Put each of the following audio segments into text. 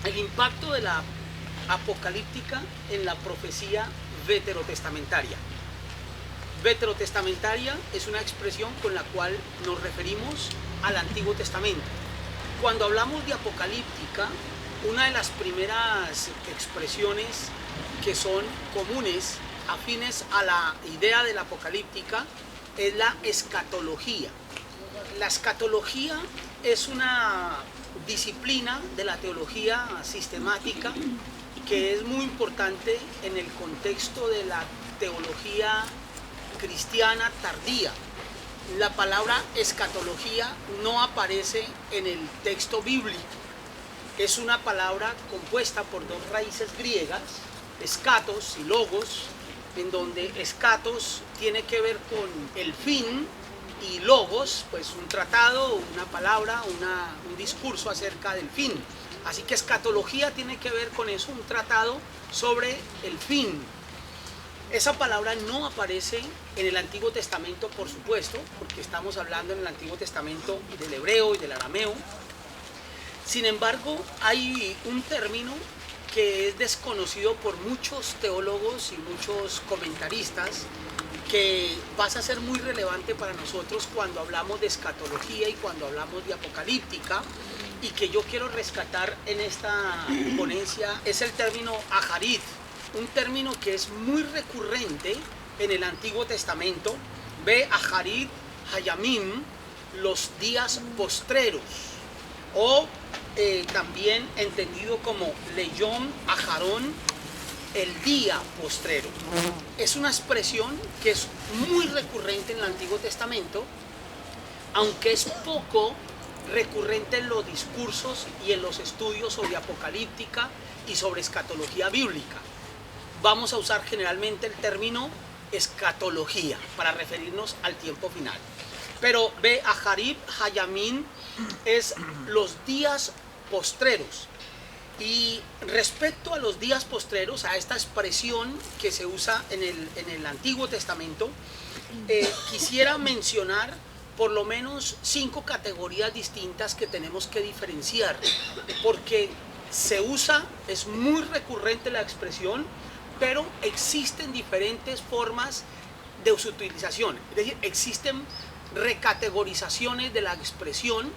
El impacto de la apocalíptica en la profecía veterotestamentaria. Veterotestamentaria es una expresión con la cual nos referimos al Antiguo Testamento. Cuando hablamos de apocalíptica, una de las primeras expresiones que son comunes, afines a la idea de la apocalíptica, es la escatología. La escatología es una disciplina de la teología sistemática que es muy importante en el contexto de la teología cristiana tardía. La palabra escatología no aparece en el texto bíblico. Es una palabra compuesta por dos raíces griegas, escatos y logos, en donde escatos tiene que ver con el fin y logos, pues un tratado, una palabra, un discurso acerca del fin. Así que escatología tiene que ver con eso, un tratado sobre el fin. Esa palabra no aparece en el Antiguo Testamento, por supuesto, porque estamos hablando en el Antiguo Testamento del hebreo y del arameo. Sin embargo, hay un término que es desconocido por muchos teólogos y muchos comentaristas, que pasa a ser muy relevante para nosotros cuando hablamos de escatología y cuando hablamos de apocalíptica, y que yo quiero rescatar en esta ponencia, es el término aharit, un término que es muy recurrente en el Antiguo Testamento. Ve aharit hayamim, los días postreros, o también entendido como leyom aharón, el día postrero. Es una expresión que es muy recurrente en el Antiguo Testamento, aunque es poco recurrente en los discursos y en los estudios sobre apocalíptica y sobre escatología bíblica. Vamos a usar generalmente el término escatología para referirnos al tiempo final. Pero ve aharib hayamim es los días postreros. Y respecto a los días postreros, a esta expresión que se usa en el Antiguo Testamento, quisiera mencionar por lo menos 5 categorías distintas que tenemos que diferenciar, porque se usa, es muy recurrente la expresión, pero existen diferentes formas de su utilización. Es decir, existen recategorizaciones de la expresión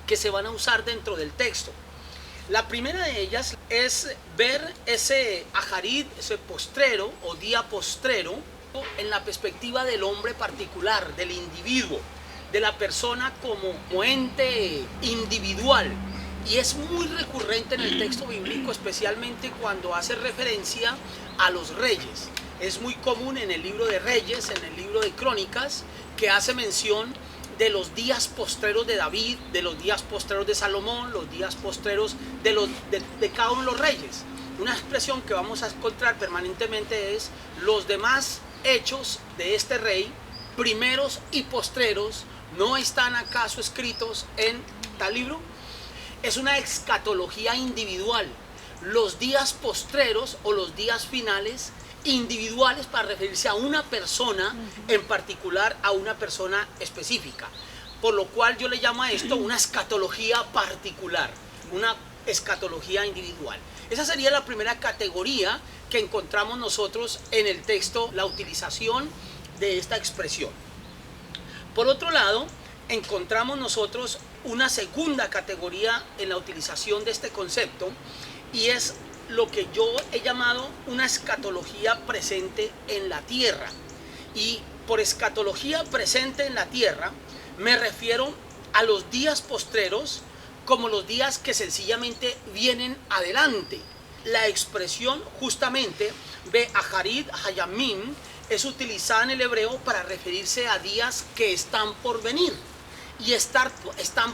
que se van a usar dentro del texto. La primera de ellas es ver ese aharit, ese postrero o día postrero, en la perspectiva del hombre particular, del individuo, de la persona como ente individual. Y es muy recurrente en el texto bíblico, especialmente cuando hace referencia a los reyes. Es muy común en el libro de Reyes, en el libro de Crónicas, que hace mención de los días postreros de David, de los días postreros de Salomón, los días postreros de cada uno de los reyes. Una expresión que vamos a encontrar permanentemente es: los demás hechos de este rey, primeros y postreros, ¿no están acaso escritos en tal libro? Es una escatología individual. Los días postreros o los días finales individuales para referirse a una persona en particular, a una persona específica, por lo cual yo le llamo a esto una escatología particular, una escatología individual. Esa sería la primera categoría que encontramos nosotros en el texto, la utilización de esta expresión. Por otro lado, encontramos nosotros una segunda categoría en la utilización de este concepto, y es lo que yo he llamado una escatología presente en la tierra. Y por escatología presente en la tierra me refiero a los días postreros como los días que sencillamente vienen adelante. La expresión justamente de aharit hayamim es utilizada en el hebreo para referirse a días que están por venir. Y están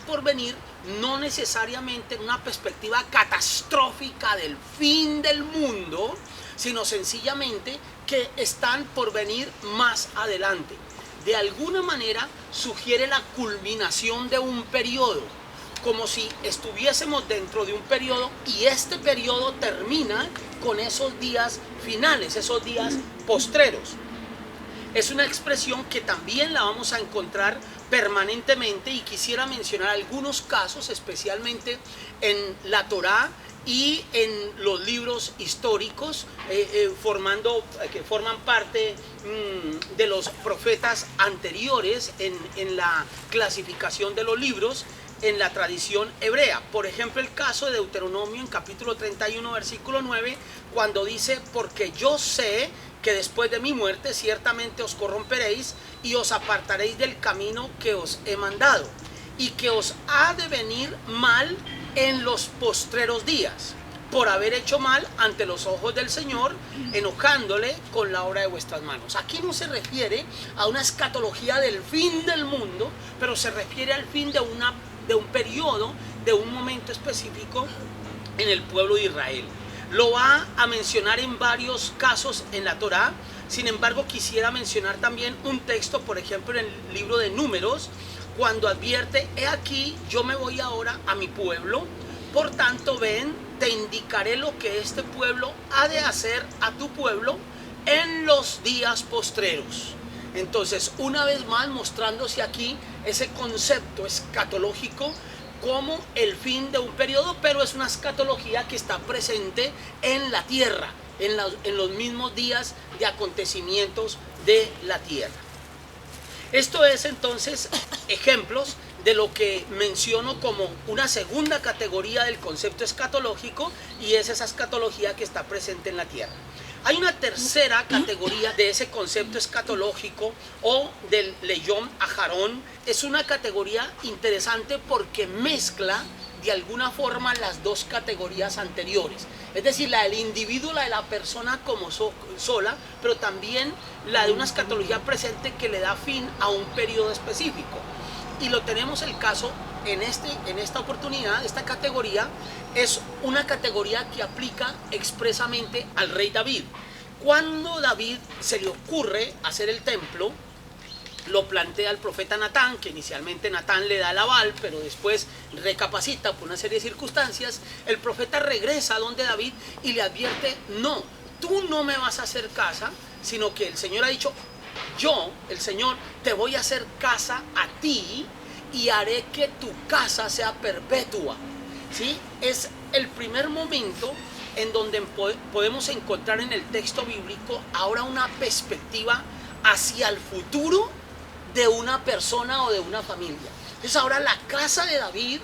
por venir no necesariamente en una perspectiva catastrófica del fin del mundo, sino sencillamente que están por venir más adelante. De alguna manera sugiere la culminación de un periodo, como si estuviésemos dentro de un periodo y este periodo termina con esos días finales, esos días postreros. Es una expresión que también la vamos a encontrar permanentemente, y quisiera mencionar algunos casos, especialmente en la Torá, y en los libros históricos que forman parte de los profetas anteriores en la clasificación de los libros en la tradición hebrea. Por ejemplo, el caso de Deuteronomio en capítulo 31, versículo 9, cuando dice: porque yo sé que después de mi muerte ciertamente os corromperéis y os apartaréis del camino que os he mandado, y que os ha de venir mal en los postreros días, por haber hecho mal ante los ojos del Señor, enojándole con la obra de vuestras manos. Aquí no se refiere a una escatología del fin del mundo, pero se refiere al fin de un periodo, de un momento específico en el pueblo de Israel. Lo va a mencionar en varios casos en la Torá. Sin embargo, quisiera mencionar también un texto, por ejemplo, en el libro de Números, cuando advierte: he aquí, yo me voy ahora a mi pueblo, por tanto ven, te indicaré lo que este pueblo ha de hacer a tu pueblo en los días postreros. Entonces, una vez más mostrándose aquí ese concepto escatológico como el fin de un periodo, pero es una escatología que está presente en la tierra, en los mismos días de acontecimientos de la tierra. Esto es entonces ejemplos de lo que menciono como una segunda categoría del concepto escatológico, y es esa escatología que está presente en la tierra. Hay una tercera categoría de ese concepto escatológico, o del Leyón Ajarón. Es una categoría interesante porque mezcla de alguna forma las dos categorías anteriores, es decir, la del individuo, la de la persona como sola, pero también la de una escatología presente que le da fin a un periodo específico. Y lo tenemos el caso en esta oportunidad. Esta categoría es una categoría que aplica expresamente al rey David. Cuando David se le ocurre hacer el templo, lo plantea el profeta Natán, que inicialmente Natán le da el aval, pero después recapacita por una serie de circunstancias. El profeta regresa a donde David y le advierte: no, tú no me vas a hacer casa, sino que el Señor ha dicho: yo, el Señor, te voy a hacer casa a ti y haré que tu casa sea perpetua. ¿Sí? Es el primer momento en donde podemos encontrar en el texto bíblico ahora una perspectiva hacia el futuro de una persona o de una familia. Entonces ahora la casa de David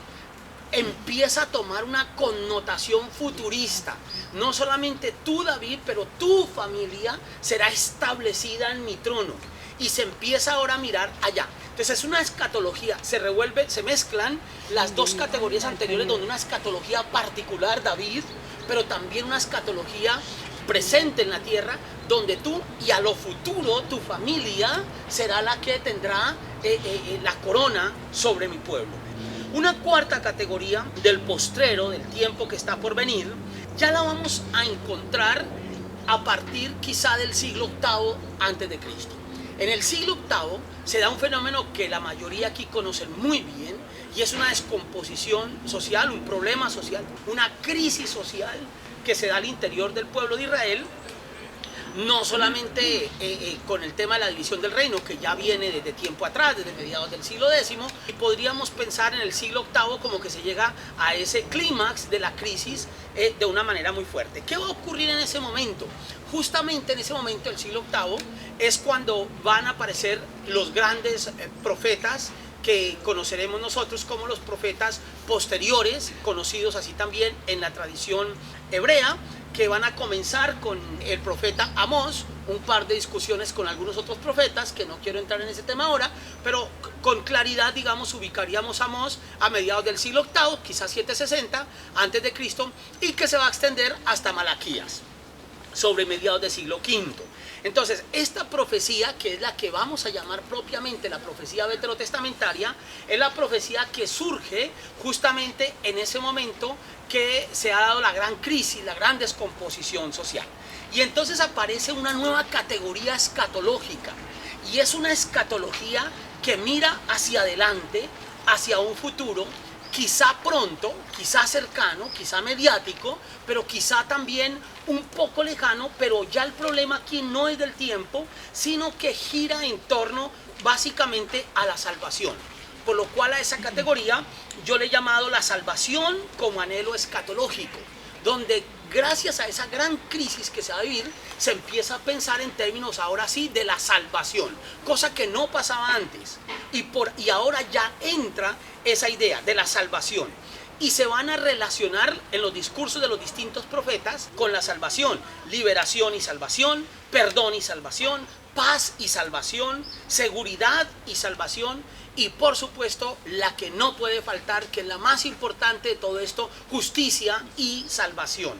empieza a tomar una connotación futurista. No solamente tú, David, pero tu familia será establecida en mi trono. Y se empieza ahora a mirar allá. Entonces es una escatología, se mezclan las dos categorías anteriores, donde una escatología particular, David, pero también una escatología presente en la tierra, donde tú y a lo futuro tu familia será la que tendrá la corona sobre mi pueblo. Una cuarta categoría del postrero, del tiempo que está por venir, ya la vamos a encontrar a partir quizá del siglo VIII antes de Cristo. En el siglo VIII se da un fenómeno que la mayoría aquí conocen muy bien, y es una descomposición social, un problema social, una crisis social que se da al interior del pueblo de Israel, no solamente con el tema de la división del reino, que ya viene desde tiempo atrás, desde mediados del siglo X, y podríamos pensar en el siglo VIII como que se llega a ese clímax de la crisis de una manera muy fuerte. ¿Qué va a ocurrir en ese momento? Justamente en ese momento, el siglo VIII, es cuando van a aparecer los grandes profetas que conoceremos nosotros como los profetas posteriores, conocidos así también en la tradición hebrea, que van a comenzar con el profeta Amós, un par de discusiones con algunos otros profetas, que no quiero entrar en ese tema ahora, pero con claridad, digamos, ubicaríamos a Amós a mediados del siglo VIII, quizás 760 antes de Cristo, y que se va a extender hasta Malaquías, sobre mediados del siglo V. Entonces, esta profecía, que es la que vamos a llamar propiamente la profecía veterotestamentaria, es la profecía que surge justamente en ese momento que se ha dado la gran crisis, la gran descomposición social. Y entonces aparece una nueva categoría escatológica, y es una escatología que mira hacia adelante, hacia un futuro, quizá pronto, quizá cercano, quizá mediático, pero quizá también un poco lejano. Pero ya el problema aquí no es del tiempo, sino que gira en torno básicamente a la salvación. Por lo cual a esa categoría yo le he llamado la salvación como anhelo escatológico, donde gracias a esa gran crisis que se va a vivir, se empieza a pensar en términos ahora sí de la salvación, cosa que no pasaba antes, y ahora ya entra esa idea de la salvación. Y se van a relacionar en los discursos de los distintos profetas con la salvación, liberación y salvación, perdón y salvación, paz y salvación, seguridad y salvación, y por supuesto la que no puede faltar, que es la más importante de todo esto, justicia y salvación.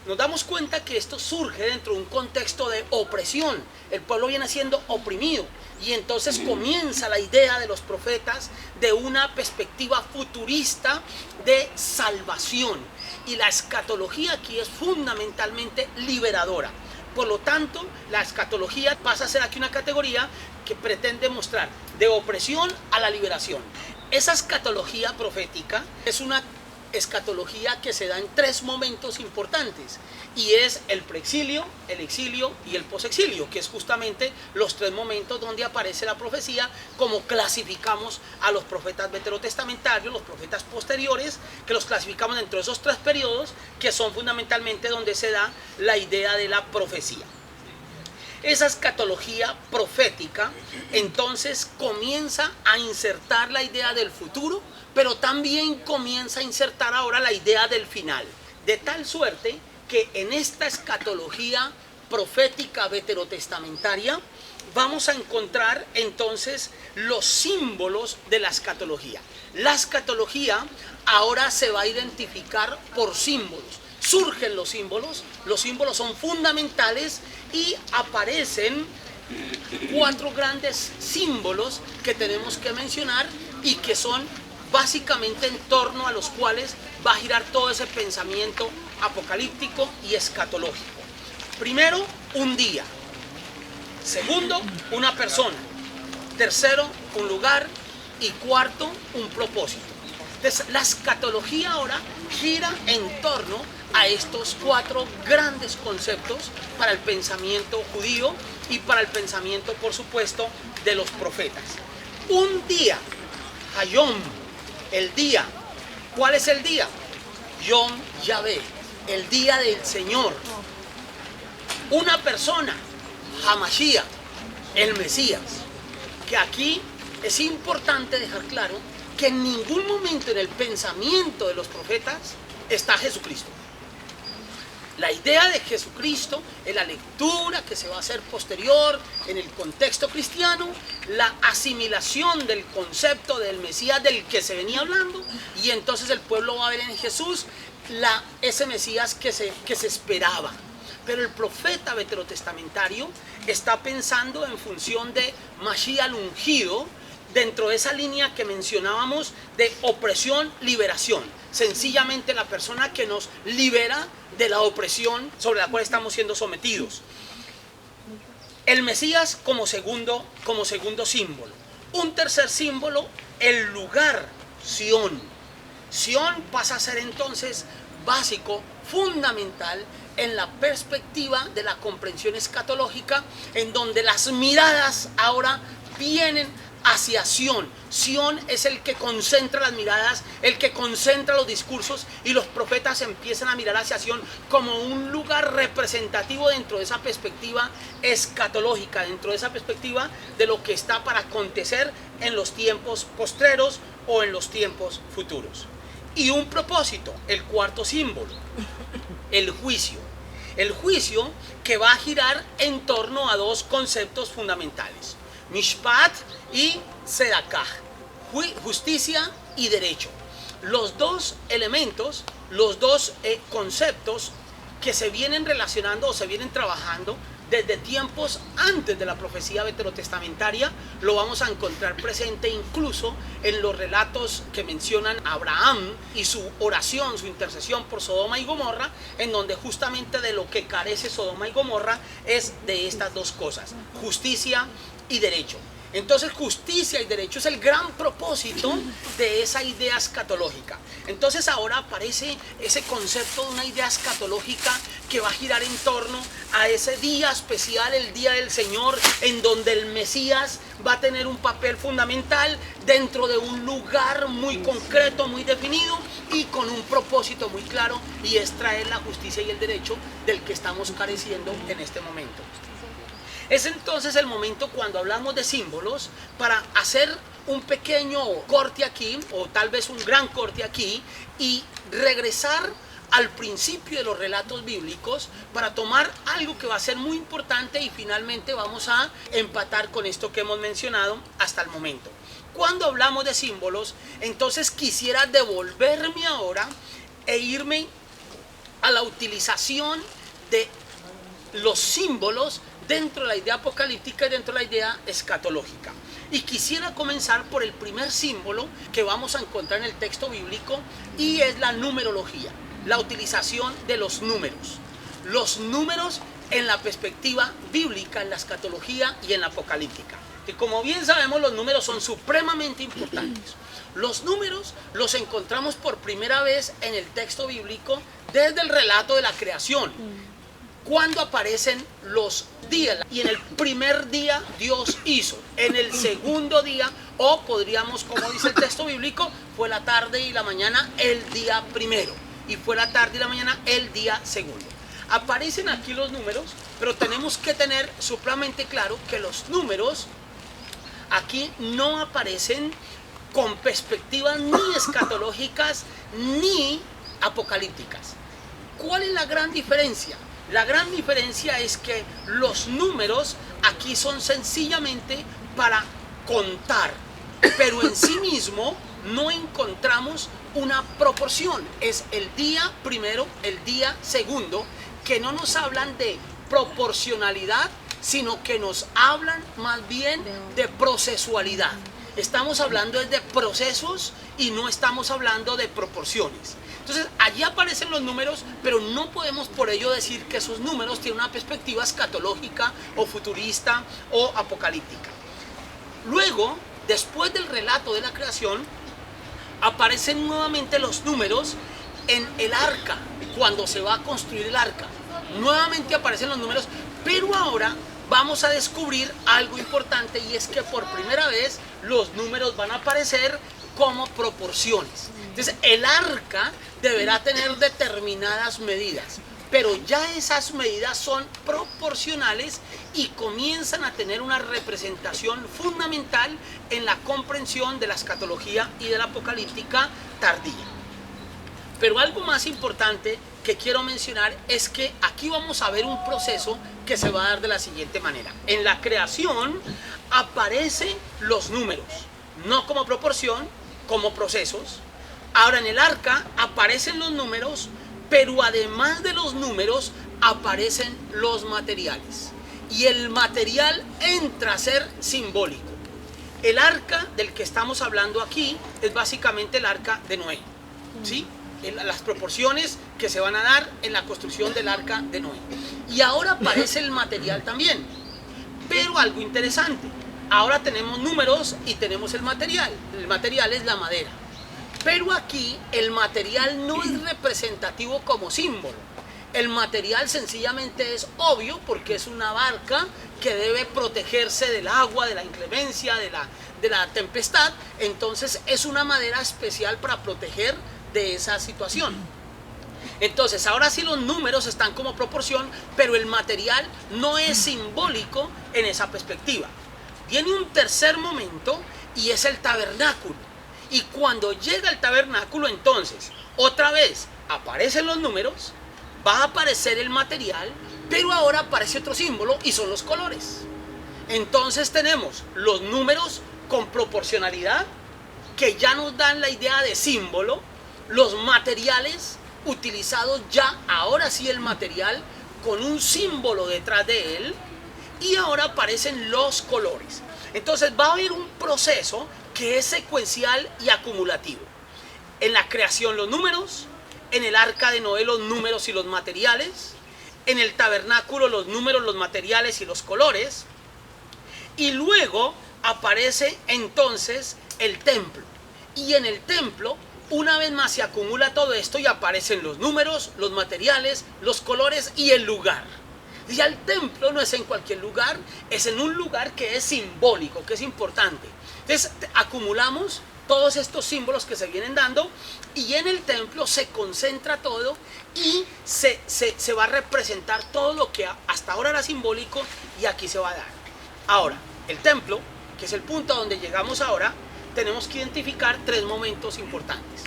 Nos damos cuenta que esto surge dentro de un contexto de opresión. El pueblo viene siendo oprimido y entonces comienza la idea de los profetas de una perspectiva futurista de salvación. Y la escatología aquí es fundamentalmente liberadora. Por lo tanto, la escatología pasa a ser aquí una categoría que pretende mostrar de opresión a la liberación. Esa escatología profética es una escatología que se da en tres momentos importantes, y es el preexilio, el exilio y el posexilio, que es justamente los tres momentos donde aparece la profecía, como clasificamos a los profetas veterotestamentarios, los profetas posteriores, que los clasificamos dentro de esos tres periodos, que son fundamentalmente donde se da la idea de la profecía. Esa escatología profética entonces comienza a insertar la idea del futuro, pero también comienza a insertar ahora la idea del final, de tal suerte que en esta escatología profética veterotestamentaria vamos a encontrar entonces los símbolos de la escatología. La escatología ahora se va a identificar por símbolos. Surgen los símbolos son fundamentales y aparecen cuatro grandes símbolos que tenemos que mencionar y que son básicamente en torno a los cuales va a girar todo ese pensamiento apocalíptico y escatológico. Primero, un día. Segundo, una persona. Tercero, un lugar. Y cuarto, un propósito. Entonces, la escatología ahora gira en torno a estos cuatro grandes conceptos para el pensamiento judío y para el pensamiento, por supuesto, de los profetas. Un día, Hayom, el día. ¿Cuál es el día? Yom Yahvé, el día del Señor. Una persona, Hamashiach, el Mesías. Que aquí es importante dejar claro que en ningún momento en el pensamiento de los profetas está Jesucristo. La idea de Jesucristo en la lectura que se va a hacer posterior en el contexto cristiano, la asimilación del concepto del Mesías del que se venía hablando, y entonces el pueblo va a ver en Jesús ese Mesías que se esperaba. Pero el profeta veterotestamentario está pensando en función de Mashiach el ungido, dentro de esa línea que mencionábamos de opresión-liberación. Sencillamente la persona que nos libera de la opresión sobre la cual estamos siendo sometidos. El Mesías como segundo símbolo. Un tercer símbolo, el lugar, Sión. Sión pasa a ser entonces básico, fundamental en la perspectiva de la comprensión escatológica, en donde las miradas ahora vienen hacia Sión. Sión es el que concentra las miradas, el que concentra los discursos, y los profetas empiezan a mirar hacia Sión como un lugar representativo dentro de esa perspectiva escatológica, dentro de esa perspectiva de lo que está para acontecer en los tiempos postreros o en los tiempos futuros. Y un propósito, el cuarto símbolo, el juicio. El juicio que va a girar en torno a dos conceptos fundamentales: Mishpat y Tzedakah, justicia y derecho. Los dos elementos, los dos conceptos que se vienen relacionando o se vienen trabajando desde tiempos antes de la profecía veterotestamentaria, lo vamos a encontrar presente incluso en los relatos que mencionan a Abraham y su oración, su intercesión por Sodoma y Gomorra, en donde justamente de lo que carece Sodoma y Gomorra es de estas dos cosas: justicia y derecho. Entonces justicia y derecho es el gran propósito de esa idea escatológica. Entonces ahora aparece ese concepto de una idea escatológica que va a girar en torno a ese día especial, el día del Señor, en donde el Mesías va a tener un papel fundamental dentro de un lugar muy concreto, muy definido y con un propósito muy claro, y es traer la justicia y el derecho del que estamos careciendo en este momento. Es entonces el momento cuando hablamos de símbolos para hacer un pequeño corte aquí, o tal vez un gran corte aquí, y regresar al principio de los relatos bíblicos para tomar algo que va a ser muy importante y finalmente vamos a empatar con esto que hemos mencionado hasta el momento. Cuando hablamos de símbolos, entonces quisiera devolverme ahora e irme a la utilización de los símbolos dentro de la idea apocalíptica y dentro de la idea escatológica. Y quisiera comenzar por el primer símbolo que vamos a encontrar en el texto bíblico, y es la numerología, la utilización de los números. Los números en la perspectiva bíblica, en la escatología y en la apocalíptica. Y como bien sabemos, los números son supremamente importantes. Los números los encontramos por primera vez en el texto bíblico desde el relato de la creación, cuando aparecen los días. Y en el primer día Dios hizo, en el segundo día, o podríamos, como dice el texto bíblico, fue la tarde y la mañana el día primero, y fue la tarde y la mañana el día segundo. Aparecen aquí los números, pero tenemos que tener supremamente claro que los números aquí no aparecen con perspectivas ni escatológicas ni apocalípticas. ¿Cuál es la gran diferencia? La gran diferencia es que los números aquí son sencillamente para contar, pero en sí mismo no encontramos una proporción. Es el día primero, el día segundo, que no nos hablan de proporcionalidad, sino que nos hablan más bien de procesualidad. Estamos hablando de procesos y no estamos hablando de proporciones. Entonces allí aparecen los números, pero no podemos por ello decir que esos números tienen una perspectiva escatológica o futurista o apocalíptica. Luego, después del relato de la creación, aparecen nuevamente los números en el arca, cuando se va a construir el arca. Nuevamente aparecen los números, pero ahora vamos a descubrir algo importante, y es que por primera vez los números van a aparecer como proporciones. Entonces el arca deberá tener determinadas medidas, pero ya esas medidas son proporcionales y comienzan a tener una representación fundamental en la comprensión de la escatología y de la apocalíptica tardía. Pero algo más importante que quiero mencionar es que aquí vamos a ver un proceso que se va a dar de la siguiente manera. En la creación aparecen los números, no como proporción, como procesos. Ahora en el arca aparecen los números, pero además de los números aparecen los materiales. Y el material entra a ser simbólico. El arca del que estamos hablando aquí es básicamente el arca de Noé, ¿sí? Las proporciones que se van a dar en la construcción del arca de Noé. Y ahora aparece el material también. Pero algo interesante, ahora tenemos números y tenemos el material. El material es la madera. Pero aquí el material no es representativo como símbolo. El material sencillamente es obvio porque es una barca que debe protegerse del agua, de la inclemencia, de la tempestad. Entonces es una madera especial para proteger de esa situación. Entonces ahora sí los números están como proporción, pero el material no es simbólico en esa perspectiva. Viene un tercer momento y es el tabernáculo. Y cuando llega el tabernáculo, entonces otra vez aparecen los números, va a aparecer el material, pero ahora aparece otro símbolo y son los colores. Entonces tenemos los números con proporcionalidad, que ya nos dan la idea de símbolo, los materiales utilizados ya, ahora sí el material con un símbolo detrás de él, y ahora aparecen los colores. Entonces va a haber un proceso que es secuencial y acumulativo. En la creación los números, en el arca de Noé los números y los materiales, en el tabernáculo los números, los materiales y los colores, y luego aparece entonces el templo. Y en el templo, una vez más se acumula todo esto y aparecen los números, los materiales, los colores y el lugar. Y ya el templo no es en cualquier lugar, es en un lugar que es simbólico, que es importante. Entonces acumulamos todos estos símbolos que se vienen dando y en el templo se concentra todo y se va a representar todo lo que hasta ahora era simbólico y aquí se va a dar. Ahora, el templo, que es el punto a donde llegamos ahora, tenemos que identificar tres momentos importantes.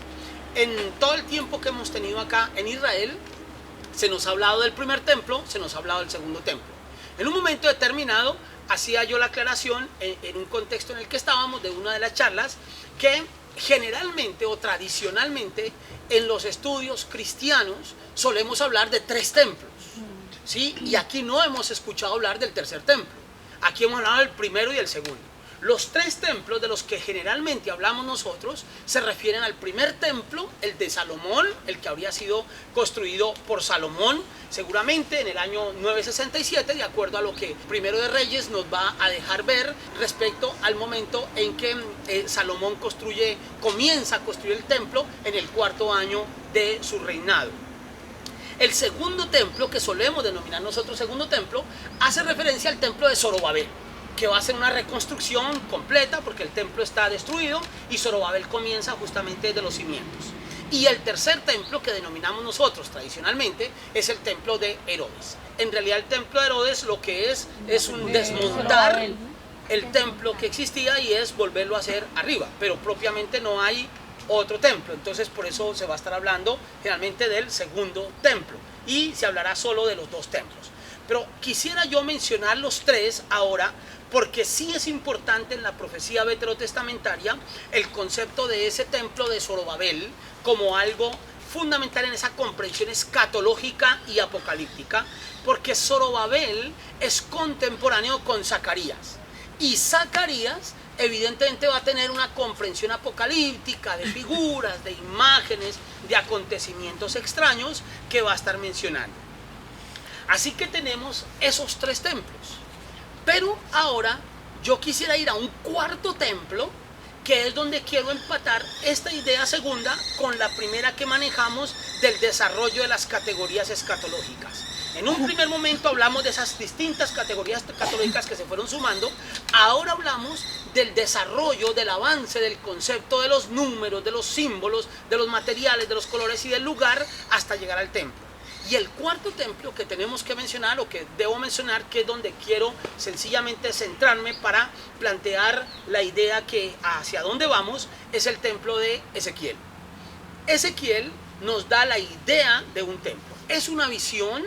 En todo el tiempo que hemos tenido acá en Israel, se nos ha hablado del primer templo, se nos ha hablado del segundo templo. En un momento determinado, hacía yo la aclaración en un contexto en el que estábamos de una de las charlas, que generalmente o tradicionalmente en los estudios cristianos solemos hablar de tres templos, ¿sí? Y aquí no hemos escuchado hablar del tercer templo. Aquí hemos hablado del primero y del segundo. Los tres templos de los que generalmente hablamos nosotros se refieren al primer templo, el de Salomón, el que habría sido construido por Salomón, seguramente en el año 967, de acuerdo a lo que Primero de Reyes nos va a dejar ver respecto al momento en que Salomón comienza a construir el templo en el cuarto año de su reinado. El segundo templo, que solemos denominar nosotros segundo templo, hace referencia al templo de Zorobabel, que va a ser una reconstrucción completa porque el templo está destruido y Zorobabel comienza justamente de los cimientos. Y el tercer templo que denominamos nosotros tradicionalmente es el templo de Herodes. En realidad el templo de Herodes lo que es un desmontar el templo que existía y es volverlo a hacer arriba, pero propiamente no hay otro templo. Entonces por eso se va a estar hablando generalmente del segundo templo y se hablará solo de los dos templos. Pero quisiera yo mencionar los tres ahora, porque sí es importante en la profecía veterotestamentaria el concepto de ese templo de Zorobabel como algo fundamental en esa comprensión escatológica y apocalíptica, porque Zorobabel es contemporáneo con Zacarías. Y Zacarías evidentemente va a tener una comprensión apocalíptica de figuras, de imágenes, de acontecimientos extraños que va a estar mencionando. Así que tenemos esos tres templos. Pero ahora yo quisiera ir a un cuarto templo, que es donde quiero empatar esta idea segunda con la primera que manejamos del desarrollo de las categorías escatológicas. En un primer momento hablamos de esas distintas categorías escatológicas que se fueron sumando. Ahora hablamos del desarrollo, del avance del concepto de los números, de los símbolos, de los materiales, de los colores y del lugar hasta llegar al templo. Y el cuarto templo que tenemos que mencionar, o que debo mencionar, que es donde quiero sencillamente centrarme para plantear la idea que hacia dónde vamos, es el templo de Ezequiel. Ezequiel nos da la idea de un templo. Es una visión,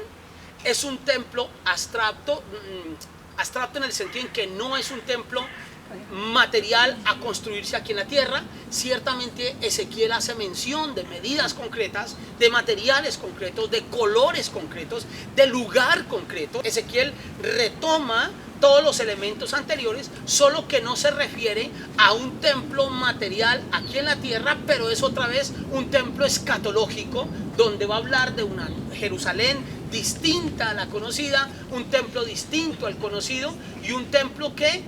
es un templo abstracto en el sentido en que no es un templo material a construirse aquí en la tierra. Ciertamente Ezequiel hace mención de medidas concretas, de materiales concretos, de colores concretos, de lugar concreto. Ezequiel retoma todos los elementos anteriores, solo que no se refiere a un templo material aquí en la tierra, pero es otra vez un templo escatológico, donde va a hablar de una Jerusalén distinta a la conocida, un templo distinto al conocido y un templo que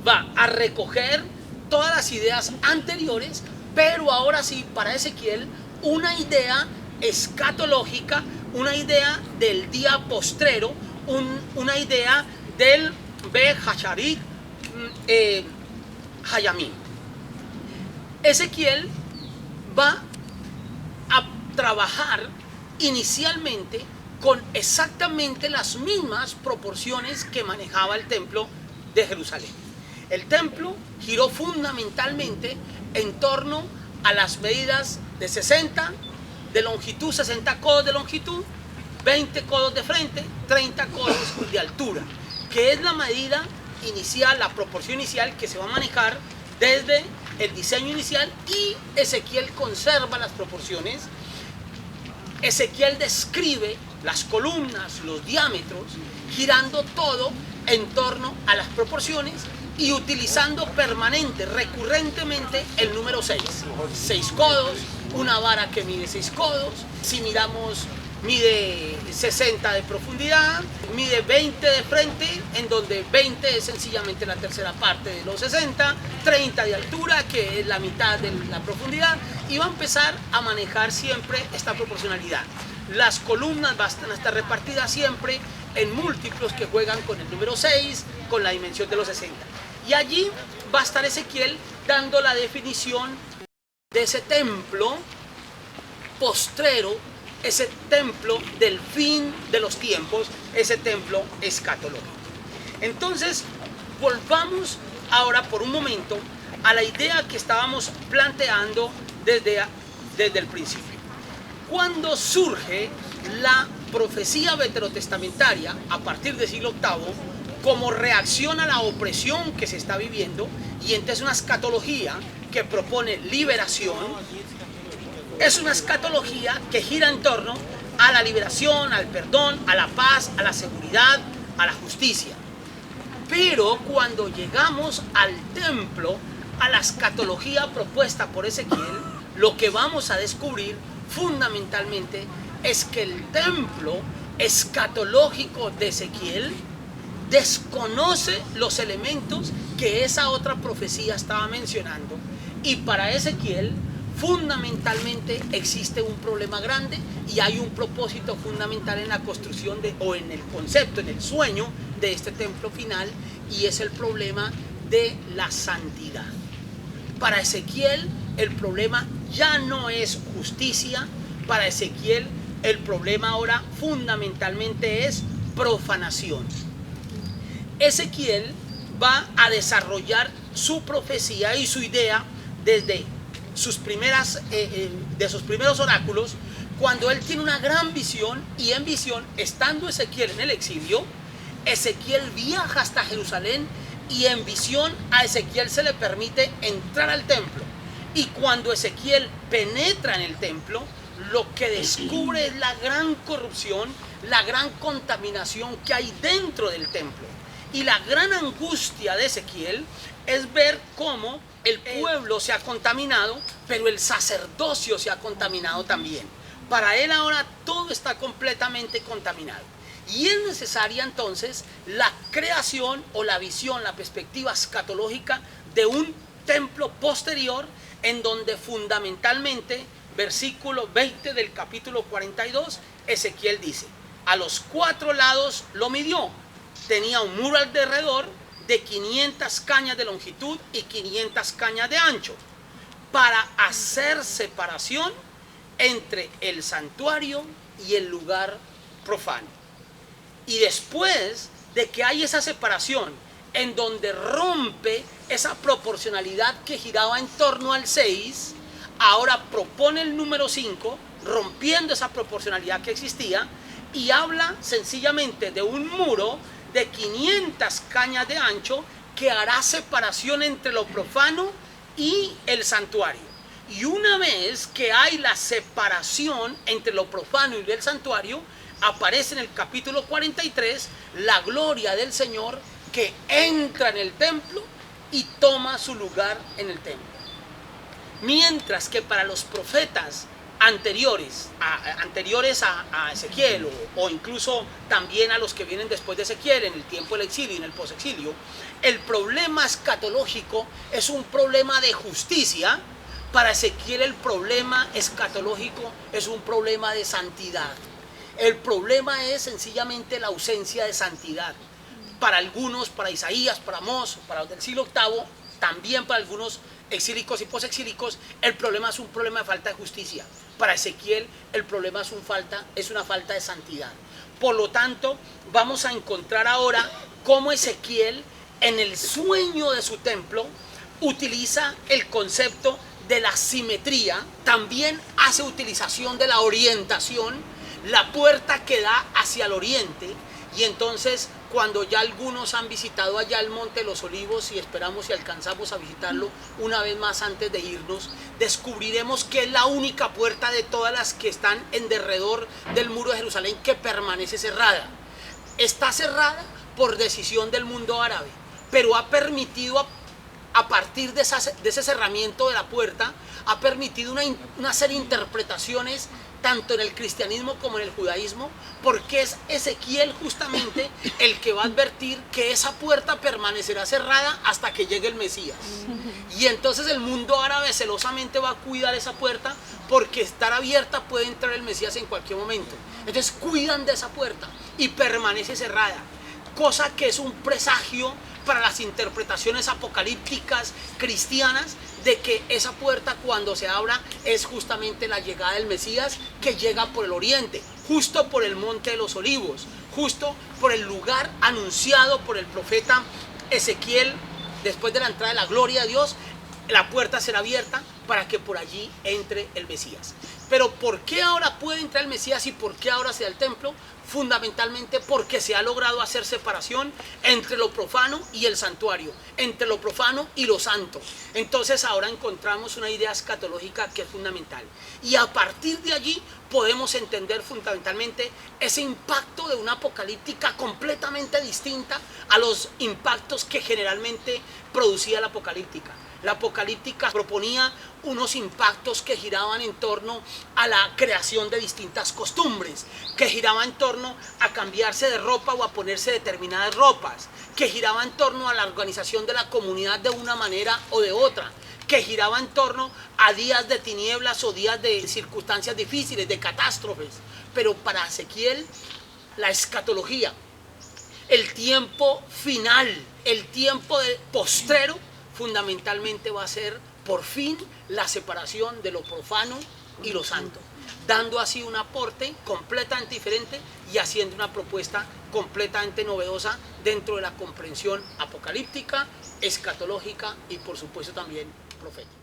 va a recoger todas las ideas anteriores, pero ahora sí, para Ezequiel, una idea escatológica, una idea del día postrero, una idea del Be-Hasharit Hayamim. Ezequiel va a trabajar inicialmente con exactamente las mismas proporciones que manejaba el templo de Jerusalén. El templo giró fundamentalmente en torno a las medidas de 60 de longitud, 60 codos de longitud, 20 codos de frente, 30 codos de altura, que es la medida inicial, la proporción inicial que se va a manejar desde el diseño inicial, y Ezequiel conserva las proporciones. Ezequiel describe las columnas, los diámetros, girando todo en torno a las proporciones y utilizando recurrentemente el número 6. 6 codos, una vara que mide 6 codos. Si miramos mide 60 de profundidad, mide 20 de frente, en donde 20 es sencillamente la tercera parte de los 60, 30 de altura, que es la mitad de la profundidad, y va a empezar a manejar siempre esta proporcionalidad. Las columnas van a estar repartidas siempre en múltiplos que juegan con el número 6, con la dimensión de los 60. Y allí va a estar Ezequiel dando la definición de ese templo postrero, ese templo del fin de los tiempos, ese templo escatológico. Entonces, volvamos ahora por un momento a la idea que estábamos planteando desde el principio. Cuando surge la profecía veterotestamentaria a partir del siglo VIII, como reacción a la opresión que se está viviendo, y entonces una escatología que propone liberación, es una escatología que gira en torno a la liberación, al perdón, a la paz, a la seguridad, a la justicia. Pero cuando llegamos al templo, a la escatología propuesta por Ezequiel, lo que vamos a descubrir fundamentalmente es que el templo escatológico de Ezequiel desconoce los elementos que esa otra profecía estaba mencionando, y para Ezequiel fundamentalmente existe un problema grande y hay un propósito fundamental en la construcción o en el concepto, en el sueño de este templo final, y es el problema de la santidad. Para Ezequiel el problema ya no es justicia, para Ezequiel el problema ahora fundamentalmente es profanación. Ezequiel va a desarrollar su profecía y su idea desde sus primeros oráculos, cuando él tiene una gran visión, y en visión, estando Ezequiel en el exilio, Ezequiel viaja hasta Jerusalén, y en visión a Ezequiel se le permite entrar al templo, y cuando Ezequiel penetra en el templo, lo que descubre es la gran corrupción, la gran contaminación que hay dentro del templo. Y la gran angustia de Ezequiel es ver cómo el pueblo se ha contaminado, pero el sacerdocio se ha contaminado también. Para él ahora todo está completamente contaminado. Y es necesaria entonces la creación o la visión, la perspectiva escatológica de un templo posterior, en donde fundamentalmente, versículo 20 del capítulo 42, Ezequiel dice: a los 4 lados lo midió, tenía un muro alrededor de 500 cañas de longitud y 500 cañas de ancho, para hacer separación entre el santuario y el lugar profano. Y después de que hay esa separación, en donde rompe esa proporcionalidad que giraba en torno al 6, ahora propone el número 5, rompiendo esa proporcionalidad que existía, y habla sencillamente de un muro de 500 cañas de ancho que hará separación entre lo profano y el santuario. Y una vez que hay la separación entre lo profano y el santuario, aparece en el capítulo 43 la gloria del Señor, que entra en el templo y toma su lugar en el templo. Mientras que para los profetas anteriores a Ezequiel, o incluso también a los que vienen después de Ezequiel, en el tiempo del exilio y en el posexilio, el problema escatológico es un problema de justicia. Para Ezequiel el problema escatológico es un problema de santidad. El problema es sencillamente la ausencia de santidad. Para algunos, para Isaías, para Amós, para los del siglo VIII, también para algunos exílicos y posexílicos, el problema es un problema de falta de justicia. Para Ezequiel el problema es una falta de santidad. Por lo tanto, vamos a encontrar ahora cómo Ezequiel, en el sueño de su templo, utiliza el concepto de la simetría, también hace utilización de la orientación, la puerta que da hacia el oriente. Y entonces, cuando ya algunos han visitado allá el Monte de los Olivos, y esperamos y alcanzamos a visitarlo una vez más antes de irnos, descubriremos que es la única puerta de todas las que están en derredor del muro de Jerusalén que permanece cerrada. Está cerrada por decisión del mundo árabe, pero ha permitido, a partir de ese cerramiento de la puerta, ha permitido una serie de interpretaciones tanto en el cristianismo como en el judaísmo, porque es Ezequiel justamente el que va a advertir que esa puerta permanecerá cerrada hasta que llegue el Mesías. Y entonces el mundo árabe celosamente va a cuidar esa puerta, porque estar abierta puede entrar el Mesías en cualquier momento. Entonces cuidan de esa puerta y permanece cerrada, cosa que es un presagio para las interpretaciones apocalípticas cristianas de que esa puerta, cuando se abra, es justamente la llegada del Mesías, que llega por el oriente, justo por el monte de los olivos, justo por el lugar anunciado por el profeta Ezequiel. Después de la entrada de la gloria de Dios, la puerta será abierta para que por allí entre el Mesías. Pero ¿por qué ahora puede entrar el Mesías y por qué ahora se da el templo? Fundamentalmente porque se ha logrado hacer separación entre lo profano y el santuario, entre lo profano y lo santo. Entonces ahora encontramos una idea escatológica que es fundamental. Y a partir de allí podemos entender fundamentalmente ese impacto de una apocalíptica completamente distinta a los impactos que generalmente producía la apocalíptica. La apocalíptica proponía unos impactos que giraban en torno a la creación de distintas costumbres, que giraba en torno a cambiarse de ropa o a ponerse determinadas ropas, que giraba en torno a la organización de la comunidad de una manera o de otra, que giraba en torno a días de tinieblas o días de circunstancias difíciles, de catástrofes. Pero para Ezequiel, la escatología, el tiempo final, el tiempo postrero, fundamentalmente va a ser por fin la separación de lo profano y lo santo, dando así un aporte completamente diferente y haciendo una propuesta completamente novedosa dentro de la comprensión apocalíptica, escatológica y por supuesto también profética.